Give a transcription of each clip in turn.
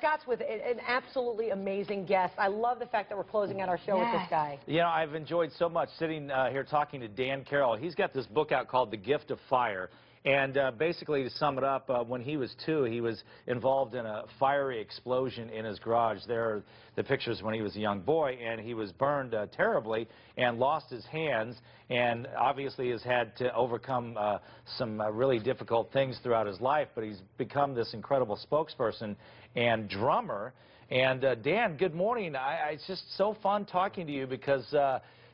Scott's with an absolutely amazing guest. I love the fact that we're closing out our show with this guy. You know, I've enjoyed so much sitting here talking to Dan Caro. He's got this book out called The Gift of Fire. And basically, to sum it up, when he was 2, he was involved in a fiery explosion in his garage. There are the pictures when he was a young boy, and he was burned terribly and lost his hands, and obviously has had to overcome some really difficult things throughout his life, but he's become this incredible spokesperson and drummer. And Dan, good morning. It's just so fun talking to you because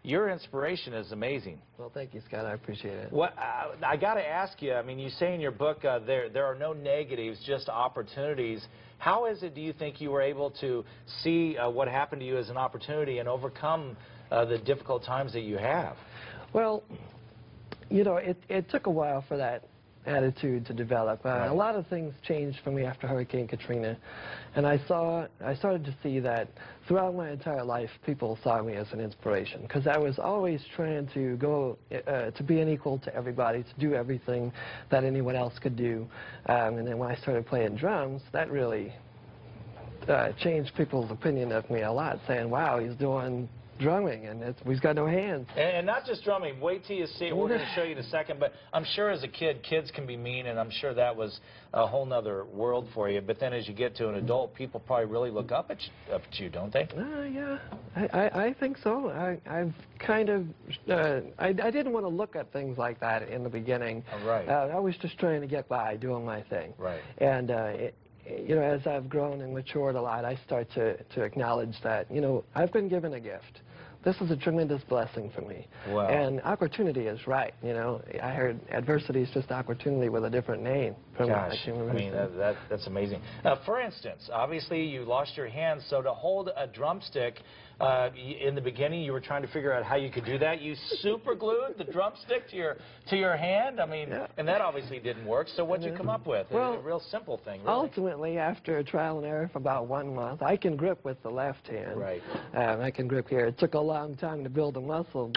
your inspiration is amazing. Well, thank you, Scott. I appreciate it. What I got to ask you, I mean, you say in your book there are no negatives, just opportunities. How is it, do you think, you were able to see what happened to you as an opportunity and overcome the difficult times that you have? Well, you know, it took a while for that attitude to develop. Right. A lot of things changed for me after Hurricane Katrina, and I started to see that throughout my entire life, people saw me as an inspiration, because I was always trying to go to be an equal to everybody, to do everything that anyone else could do. And then when I started playing drums, that really changed people's opinion of me a lot, saying, wow, he's doing drumming, and he's got no hands. And not just drumming. Wait till you see it. We're going to show you in a second. But I'm sure as a kid, kids can be mean, and I'm sure that was a whole nother world for you. But then as you get to an adult, people probably really look up at you, don't they? Yeah, I think so. I've kind of, I didn't want to look at things like that in the beginning. Right. I was just trying to get by, doing my thing. Right. And you know, as I've grown and matured a lot, I start to acknowledge that, you know, I've been given a gift. This is a tremendous blessing for me. Wow. And opportunity is right, you know. I heard adversity is just opportunity with a different name. Gosh, I mean, that's amazing. For instance, obviously you lost your hand, so to hold a drumstick, in the beginning you were trying to figure out how you could do that. You super glued the drumstick to your hand. I mean, yeah. And that obviously didn't work. So what'd you come up with? Well, a real simple thing, really. Ultimately, after trial and error for about 1 month, I can grip with the left hand. Right. I can grip here. It took a long time to build a muscle,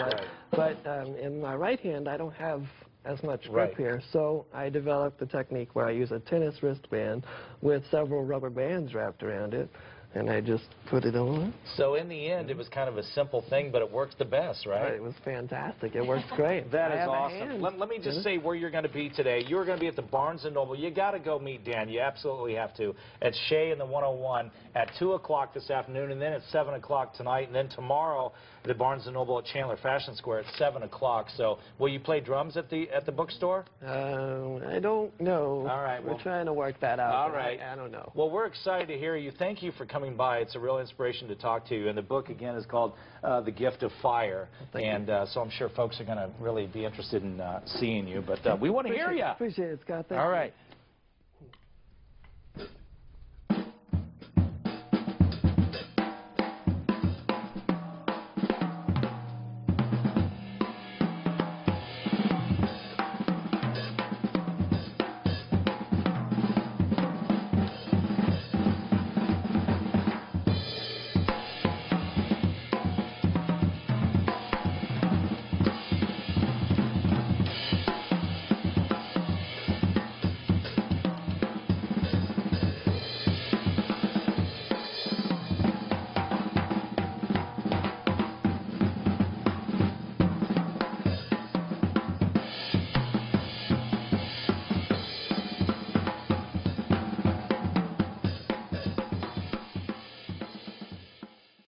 but in my right hand, I don't have as much grip here, so I developed the technique where I use a tennis wristband with several rubber bands wrapped around it, and I just put it on. So in the end, it was kind of a simple thing, but it works the best, right? It was fantastic. It works great. That is awesome. Let me just say where you're going to be today. You're going to be at the Barnes & Noble. You got to go meet Dan. You absolutely have to. At Shea and the 101 at 2 o'clock this afternoon, and then at 7 o'clock tonight, and then tomorrow the Barnes & Noble at Chandler Fashion Square at 7 o'clock. So will you play drums at the bookstore? I don't know. All right. We're trying to work that out. All right. I don't know. Well, we're excited to hear you. Thank you for coming by. It's a real inspiration to talk to you. And the book, again, is called The Gift of Fire. And so I'm sure folks are going to really be interested in seeing you. But we want to hear you. Appreciate it, Scott. Thank All you. right.